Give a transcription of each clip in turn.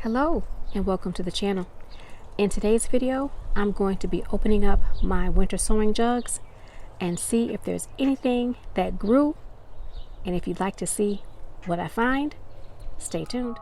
Hello and welcome to the channel. In today's video, I'm going to be opening up my winter sowing jugs and see if there's anything that grew. And if you'd like to see what I find, stay tuned.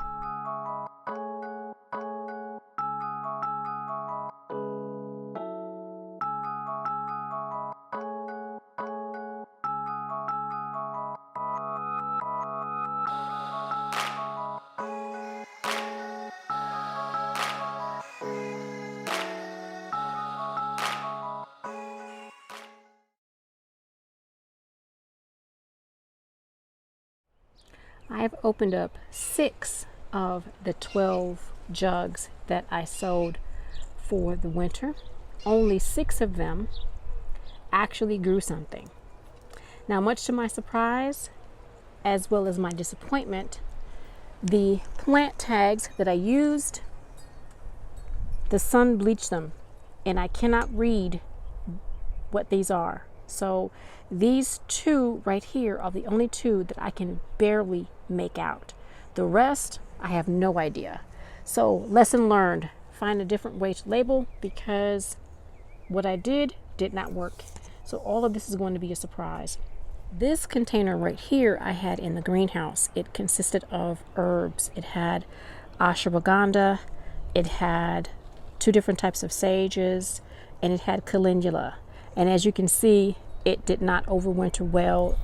I've opened up 6 of the 12 jugs that I sowed for the winter. Only 6 of them actually grew something. Now, much to my surprise, as well as my disappointment, the plant tags that I used, the sun bleached them, and I cannot read what these are. So these 2 right here are the only 2 that I can barely make out. The rest, I have no idea. So lesson learned, find a different way to label, because what I did not work. So all of this is going to be a surprise. This container right here I had in the greenhouse. It consisted of herbs. It had ashwagandha, it had 2 different types of sages, and it had calendula. And as you can see, it did not overwinter well.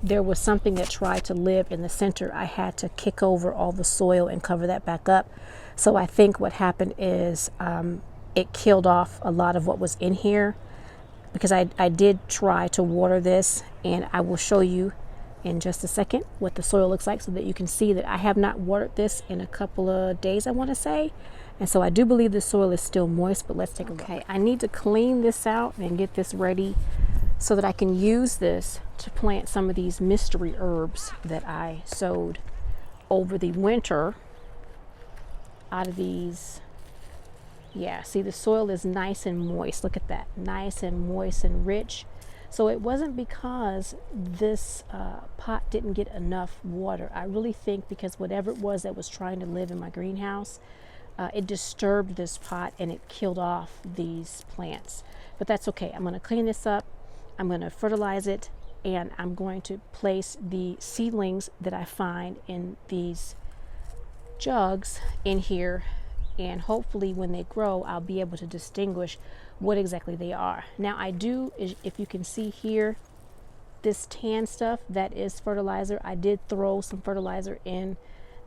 There was something that tried to live in the center. I had to kick over all the soil and cover that back up. So I think what happened is it killed off a lot of what was in here, because I did try to water this, and I will show you in just a second what the soil looks like so that you can see that I have not watered this in a couple of days, I want to say. And so I do believe the soil is still moist, but let's take a look. Okay, I need to clean this out and get this ready so that I can use this to plant some of these mystery herbs that I sowed over the winter out of these. Yeah, see, the soil is nice and moist. Look at that, nice and moist and rich. So it wasn't because this pot didn't get enough water. I really think because whatever it was that was trying to live in my greenhouse, it disturbed this pot and it killed off these plants. But that's okay. I'm going to clean this up. I'm going to fertilize it, and I'm going to place the seedlings that I find in these jugs in here. And hopefully when they grow, I'll be able to distinguish what exactly they are. Now I do, if you can see here, this tan stuff, that is fertilizer. I did throw some fertilizer in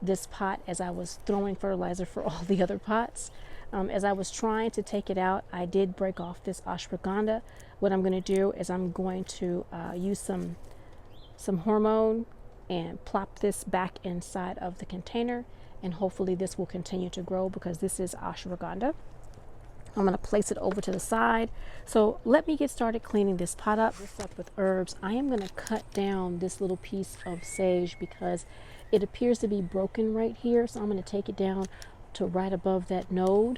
this pot as I was throwing fertilizer for all the other pots. As I was trying to take it out, I did break off this ashwagandha. What I'm going to do is I'm going to use some hormone and plop this back inside of the container, and hopefully this will continue to grow because this is ashwagandha. I'm going to place it over to the side. So let me get started cleaning this pot up. This up with herbs. I am going to cut down this little piece of sage because it appears to be broken right here. So I'm going to take it down to right above that node,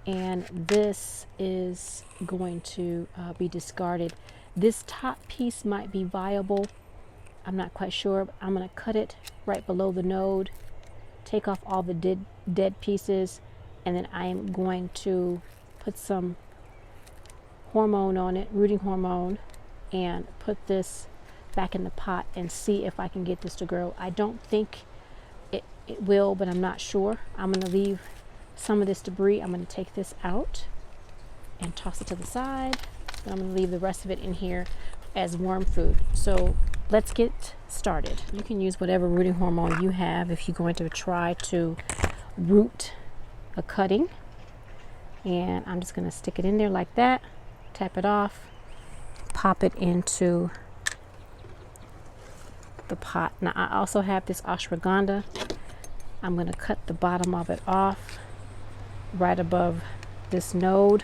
and this is going to be discarded. This top piece might be viable. I'm not quite sure, but I'm going to cut it right below the node, take off all the dead pieces, and then I am going to put some hormone on it, rooting hormone, and put this back in the pot and see if I can get this to grow. I don't think it will, but I'm not sure. I'm going to leave some of this debris. I'm going to take this out and toss it to the side. And I'm going to leave the rest of it in here as worm food. So let's get started. You can use whatever rooting hormone you have if you're going to try to root a cutting. And I'm just going to stick it in there like that, tap it off, pop it into the pot. Now I also have this ashwagandha. I'm going to cut the bottom of it off right above this node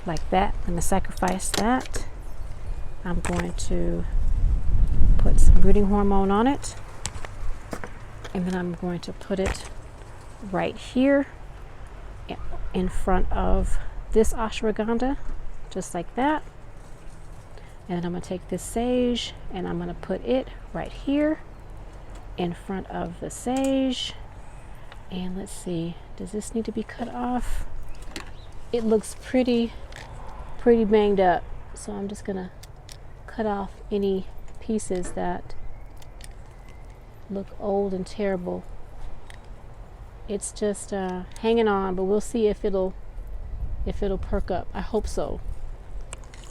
like that. I'm going to sacrifice that. I'm going to put some rooting hormone on it, and then I'm going to put it right here in front of this ashwagandha, just like that. And then I'm going to take this sage and I'm going to put it right here in front of the sage. And let's see, does this need to be cut off? It looks pretty banged up. So I'm just gonna cut off any pieces that look old and terrible. It's just hanging on, but we'll see if it'll perk up. I hope so.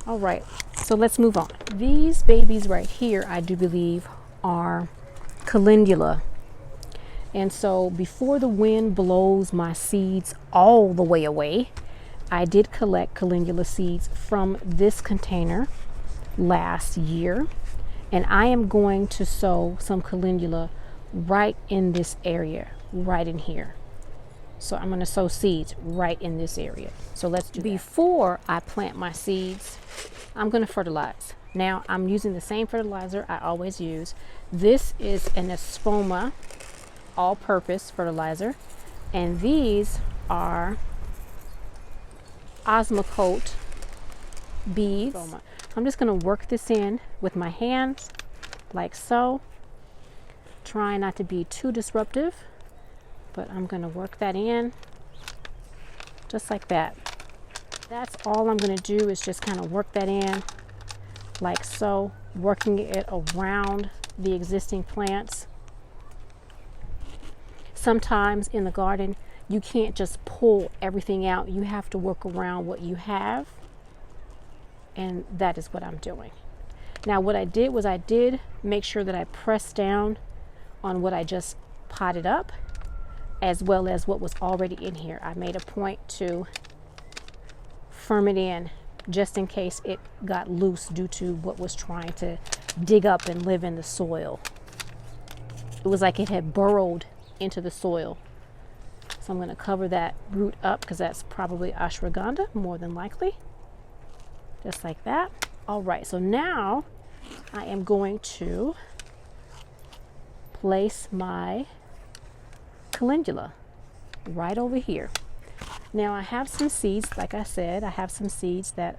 All right, so let's move on. These babies right here, I do believe, are calendula. And so before the wind blows my seeds all the way away, I did collect calendula seeds from this container last year, and I am going to sow some calendula right in this area, right in here. So I'm going to sow seeds right in this area. So let's do that. Before I plant my seeds, I'm going to fertilize. Now I'm using the same fertilizer I always use. This is an Espoma all-purpose fertilizer, and these are Osmocote beads. I'm just going to work this in with my hands like so. Try not to be too disruptive, but I'm going to work that in just like that. That's all I'm going to do, is just kind of work that in like so, working it around the existing plants. Sometimes in the garden, you can't just pull everything out. You have to work around what you have. And that is what I'm doing. Now what I did was I did make sure that I pressed down on what I just potted up, as well as what was already in here. I made a point to firm it in just in case it got loose due to what was trying to dig up and live in the soil. It was like it had burrowed into the soil. So I'm going to cover that root up, because that's probably ashwagandha, more than likely. Just like that. All right, so now I am going to place my calendula right over here. Now I have some seeds, like I said, I have some seeds that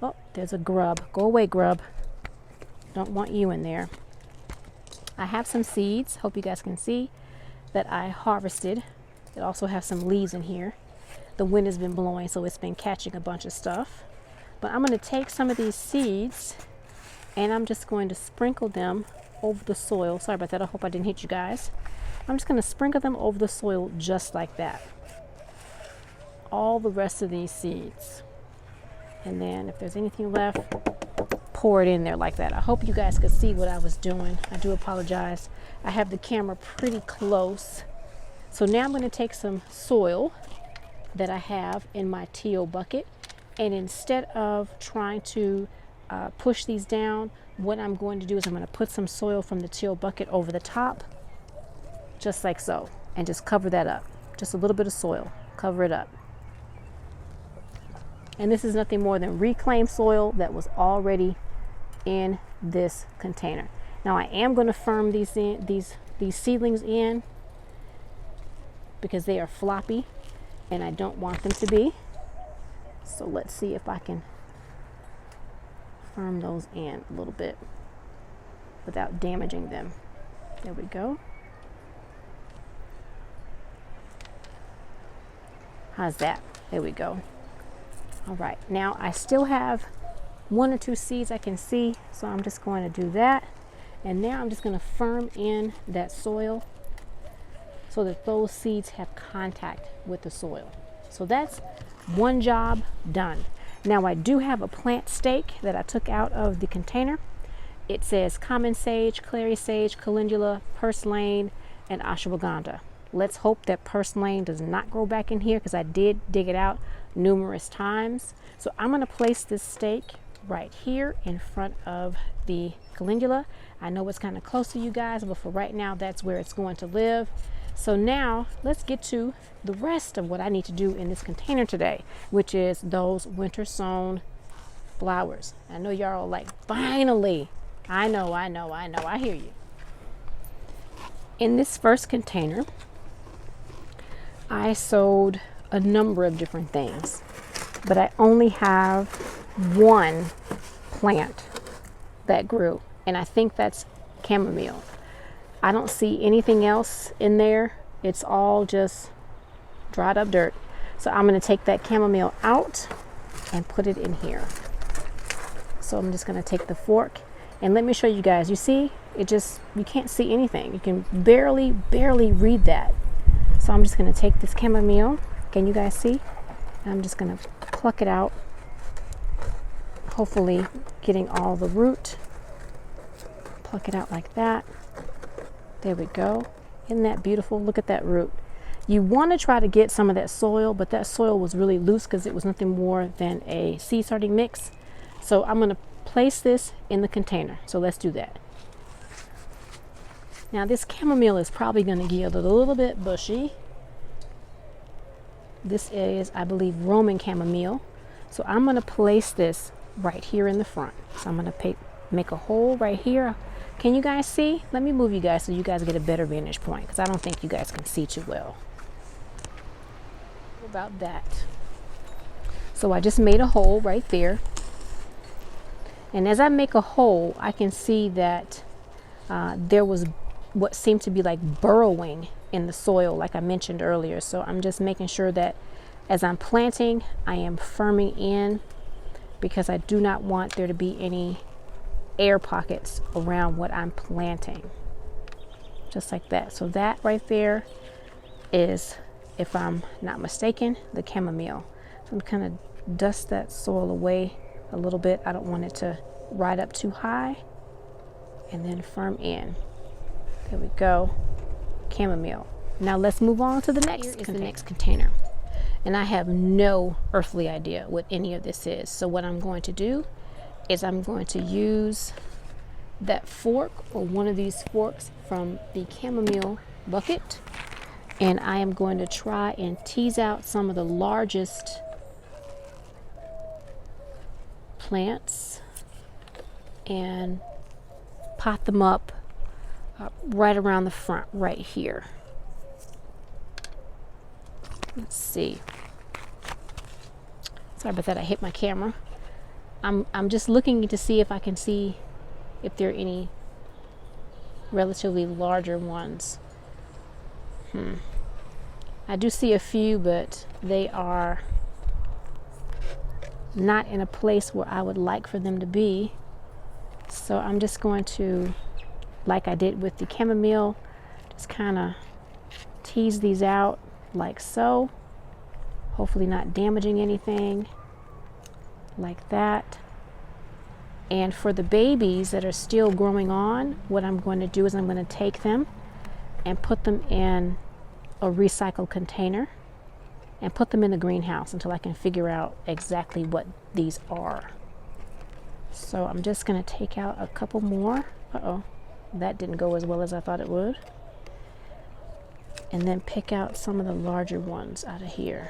oh, there's a grub. Go away, grub. Don't want you in there. I have some seeds, hope you guys can see, that I harvested. It also has some leaves in here. The wind has been blowing, so it's been catching a bunch of stuff. But I'm going to take some of these seeds and I'm just going to sprinkle them over the soil. Sorry about that, I hope I didn't hit you guys. I'm just going to sprinkle them over the soil just like that. All the rest of these seeds. And then if there's anything left, pour it in there like that. I hope you guys could see what I was doing. I do apologize. I have the camera pretty close. So now I'm going to take some soil that I have in my TO bucket, and instead of trying to push these down, what I'm going to do is I'm going to put some soil from the TO bucket over the top, just like so, and just cover that up. Just a little bit of soil, cover it up. And this is nothing more than reclaimed soil that was already in this container. Now I am going to firm these seedlings in, because they are floppy and I don't want them to be. So let's see if I can firm those in a little bit without damaging them. There we go. How's that? There we go. All right, now I still have 1 or 2 seeds I can see, so I'm just going to do that. And now I'm just going to firm in that soil so that those seeds have contact with the soil. So that's one job done. Now I do have a plant stake that I took out of the container. It says common sage, clary sage, calendula, purslane, and ashwagandha. Let's hope that purslane does not grow back in here, because I did dig it out numerous times. So I'm going to place this stake right here in front of the calendula. I know it's kind of close to you guys, but for right now, that's where it's going to live. So now let's get to the rest of what I need to do in this container today, which is those winter sown flowers. I know y'all are like, finally. I know, I hear you. In this first container, I sowed a number of different things, but I only have one plant that grew, and I think that's chamomile. I don't see anything else in there. It's all just dried up dirt. So I'm going to take that chamomile out and put it in here. So I'm just going to take the fork and let me show you guys. You see, you can't see anything. You can barely read that. So I'm just going to take this chamomile. Can you guys see? I'm just going to pluck it out. Hopefully getting all the root. Pluck it out like that. There we go. Isn't that beautiful? Look at that root. You want to try to get some of that soil, but that soil was really loose because it was nothing more than a seed starting mix. So I'm going to place this in the container. So let's do that. Now this chamomile is probably going to get a little bit bushy. This is, I believe, Roman chamomile. So I'm going to place this right here in the front. So I'm going to make a hole right here. Can you guys see? Let me move you guys so you guys get a better vantage point, because I don't think you guys can see too well. About that. So I just made a hole right there. And as I make a hole, I can see that there was what seemed to be like burrowing in the soil, like I mentioned earlier. So I'm just making sure that as I'm planting, I am firming in, because I do not want there to be any air pockets around what I'm planting. Just like that. So that right there is, if I'm not mistaken, the chamomile. So I'm kind of dust that soil away a little bit. I don't want it to ride up too high. And then firm in. There we go. Chamomile. Now let's move on to the next container. The next container. And I have no earthly idea what any of this is. So what I'm going to do is I'm going to use that fork, or one of these forks from the chamomile bucket, and I am going to try and tease out some of the largest plants and pot them up right around the front right here. Let's see. Sorry about that, I hit my camera. I'm just looking to see if I can see if there are any relatively larger ones. I do see a few, but they are not in a place where I would like for them to be. So I'm just going to, like I did with the chamomile, just kind of tease these out like so. Hopefully not damaging anything. Like that. And for the babies that are still growing on, what I'm going to do is I'm going to take them and put them in a recycled container and put them in the greenhouse until I can figure out exactly what these are. So I'm just going to take out a couple more. Uh-oh, that didn't go as well as I thought it would. And then pick out some of the larger ones out of here.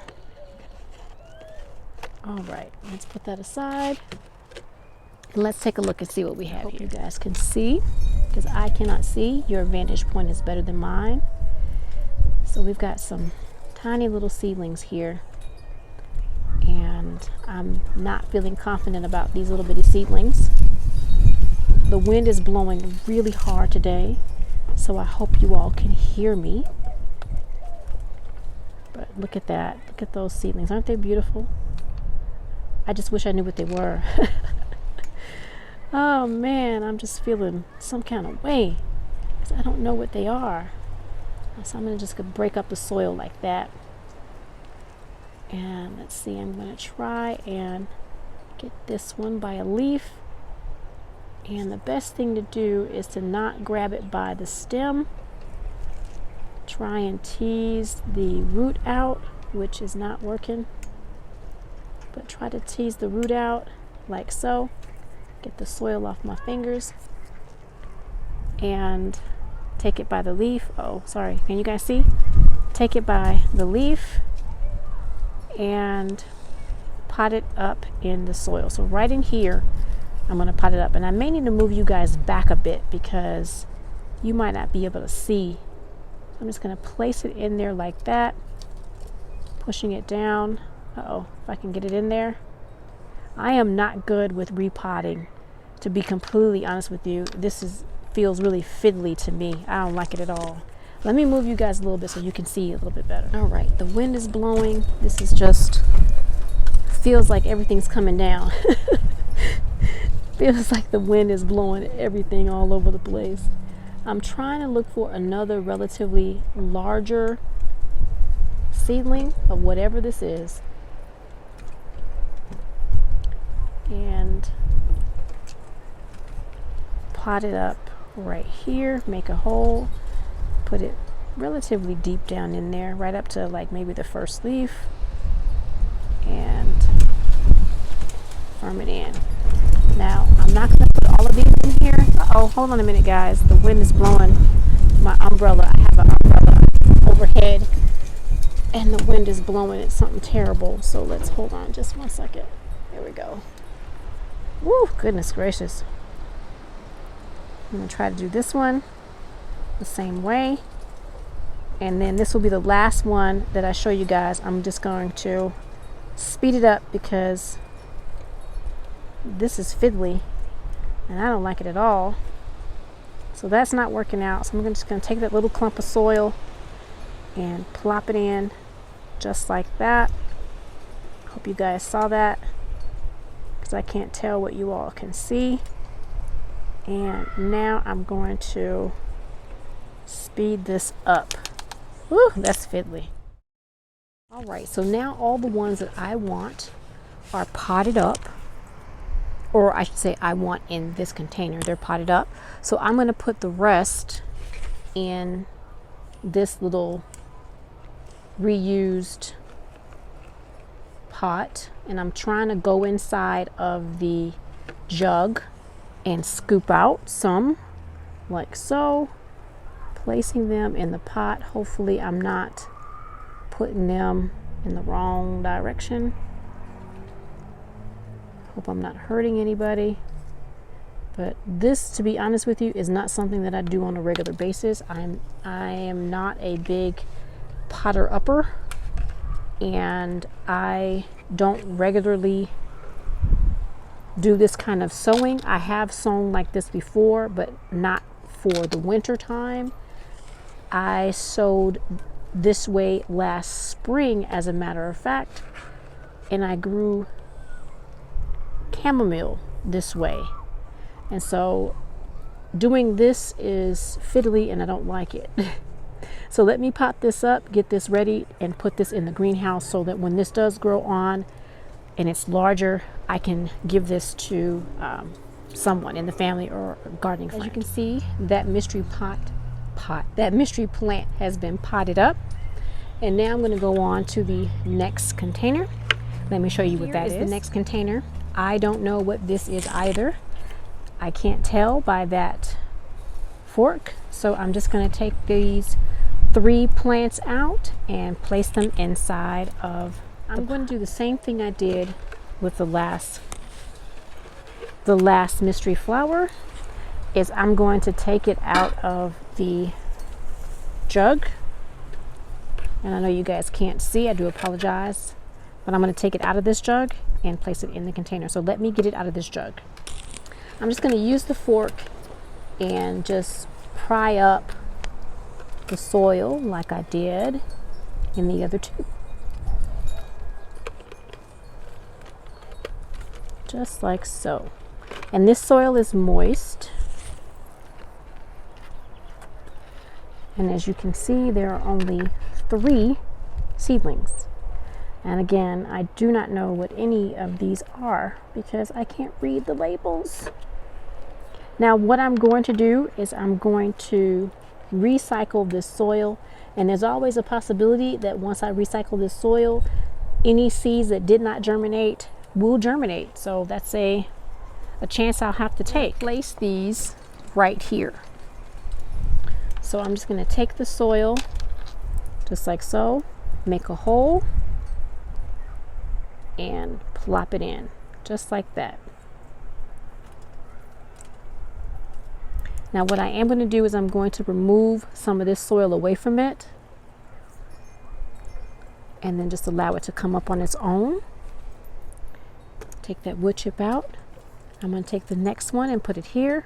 All right, let's put that aside. And let's take a look and see what we have here. You guys can see, because I cannot see. Your vantage point is better than mine. So we've got some tiny little seedlings here. And I'm not feeling confident about these little bitty seedlings. The wind is blowing really hard today, so I hope you all can hear me. But look at that. Look at those seedlings. Aren't they beautiful? I just wish I knew what they were. Oh man, I'm just feeling some kind of way, because I don't know what they are. So I'm going to just break up the soil like that. And let's see, I'm going to try and get this one by a leaf. And the best thing to do is to not grab it by the stem. Try and tease the root out, which is not working. But try to tease the root out like so. Get the soil off my fingers. And take it by the leaf. Oh, sorry. Can you guys see? Take it by the leaf and pot it up in the soil. So right in here, I'm going to pot it up. And I may need to move you guys back a bit because you might not be able to see. I'm just going to place it in there like that. Pushing it down. Uh-oh, if I can get it in there. I am not good with repotting, to be completely honest with you. This is feels really fiddly to me. I don't like it at all. Let me move you guys a little bit so you can see a little bit better. All right, the wind is blowing. This is just, feels like everything's coming down. Feels like the wind is blowing everything all over the place. I'm trying to look for another relatively larger seedling of whatever this is. And pot it up right here, make a hole, put it relatively deep down in there, right up to like maybe the first leaf, and farm it in. Now, I'm not going to put all of these in here. Oh, hold on a minute, guys. The wind is blowing my umbrella. I have an umbrella overhead, and the wind is blowing. It's something terrible. So let's hold on just 1 second. There we go. Woo, goodness gracious. I'm going to try to do this one the same way. And then this will be the last one that I show you guys. I'm just going to speed it up because this is fiddly and I don't like it at all. So that's not working out. So I'm just going to take that little clump of soil and plop it in just like that. Hope you guys saw that because I can't tell what you all can see. And now I'm going to speed this up. Woo, that's fiddly. All right, so now all the ones that I want are potted up. Or I should say I want in this container. They're potted up. So I'm going to put the rest in this little reused pot. And I'm trying to go inside of the jug and scoop out some like so. Placing them in the pot. Hopefully I'm not putting them in the wrong direction. Hope I'm not hurting anybody. But this, to be honest with you, is not something that I do on a regular basis. I am not a big potter upper, and I don't regularly do this kind of sowing. I have sown like this before, but not for the winter time. I sowed this way last spring, as a matter of fact, and I grew chamomile this way. And so doing this is fiddly and I don't like it. So let me pot this up, get this ready, and put this in the greenhouse so that when this does grow on and it's larger, I can give this to someone in the family or gardening friend. As you can see, that mystery mystery plant has been potted up. And now I'm going to go on to the next container. Let me show you what that is. The next container. I don't know what this is either. I can't tell by that fork. So I'm just going to take these 3 plants out and place them inside of I'm going to do the same thing I did with the last mystery flower. Is I'm going to take it out of the jug. And I know you guys can't see, I do apologize. But I'm going to take it out of this jug and place it in the container. So let me get it out of this jug. I'm just going to use the fork and just pry up the soil like I did in the other 2. Just like so. And this soil is moist. And as you can see, there are only 3 seedlings. And again, I do not know what any of these are because I can't read the labels. Now what I'm going to do is I'm going to recycle this soil. And there's always a possibility that once I recycle this soil, any seeds that did not germinate will germinate. So that's a chance I'll have to take. Place these right here. So I'm just going to take the soil just like so, make a hole, and plop it in just like that. Now what I am going to do is I'm going to remove some of this soil away from it and then just allow it to come up on its own. Take that wood chip out. I'm going to take the next one and put it here.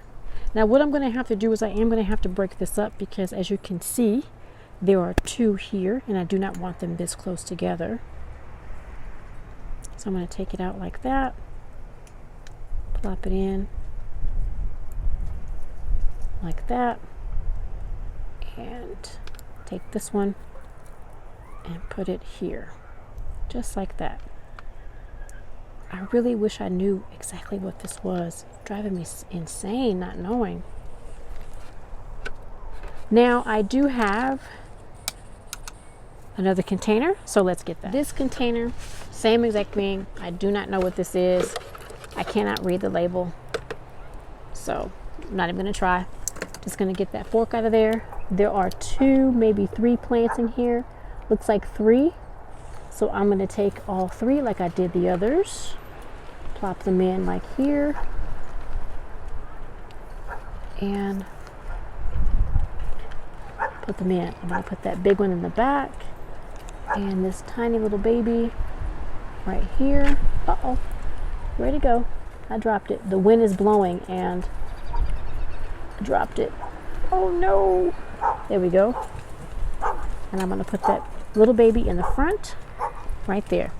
Now what I'm going to have to do is I am going to have to break this up, because as you can see, there are two here and I do not want them this close together. So I'm going to take it out like that, plop it in like that, and take this one and put it here, just like that. I really wish I knew exactly what this was. Driving me insane not knowing. Now I do have another container, so let's get that. This container, same exact thing. I do not know what this is. I cannot read the label, so I'm not even gonna try. Just gonna get that fork out of there. There are 2, maybe 3 plants in here. Looks like 3. So I'm gonna take all 3 like I did the others. Plop them in like here. And put them in. I'm gonna put that big one in the back. And this tiny little baby right here. Uh-oh, where'd it go? I dropped it. The wind is blowing and I dropped it. Oh no. There we go. And I'm gonna put that little baby in the front right there.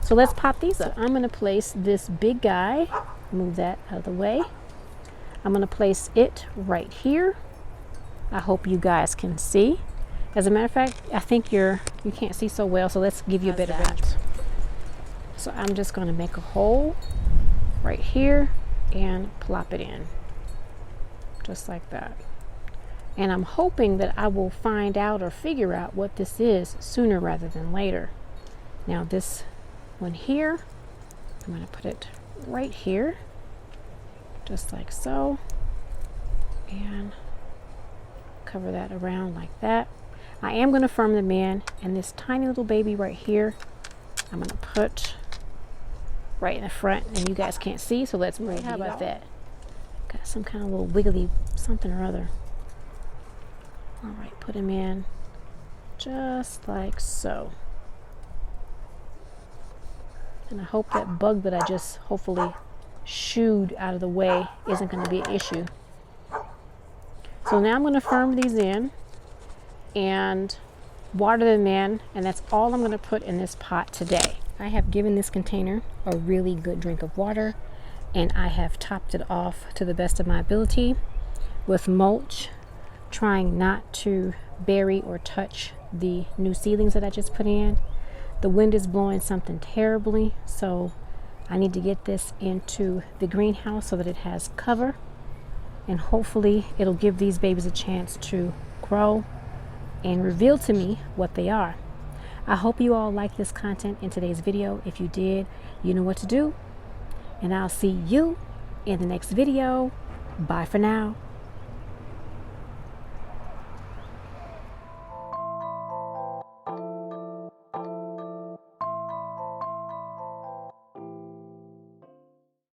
So let's pop these up. I'm gonna place this big guy, move that out of the way. I'm gonna place it right here. I hope you guys can see. As a matter of fact, I think you can't see so well, so let's give you a bit of that. So I'm just gonna make a hole right here and plop it in, just like that. And I'm hoping that I will find out or figure out what this is sooner rather than later. Now this one here, I'm gonna put it right here, just like so, and cover that around like that. I am going to firm them in, and this tiny little baby right here, I'm going to put right in the front, and you guys can't see, so let's move. How about that? Got some kind of little wiggly something or other. All right, put him in just like so. And I hope that bug that I just hopefully shooed out of the way isn't going to be an issue. So now I'm going to firm these in and water them in, and that's all I'm going to put in this pot today. I have given this container a really good drink of water, and I have topped it off to the best of my ability with mulch, trying not to bury or touch the new seedlings that I just put in. The wind is blowing something terribly, so I need to get this into the greenhouse so that it has cover, and hopefully it'll give these babies a chance to grow and reveal to me what they are. I hope you all like this content in today's video. If you did, you know what to do, and I'll see you in the next video. Bye for now.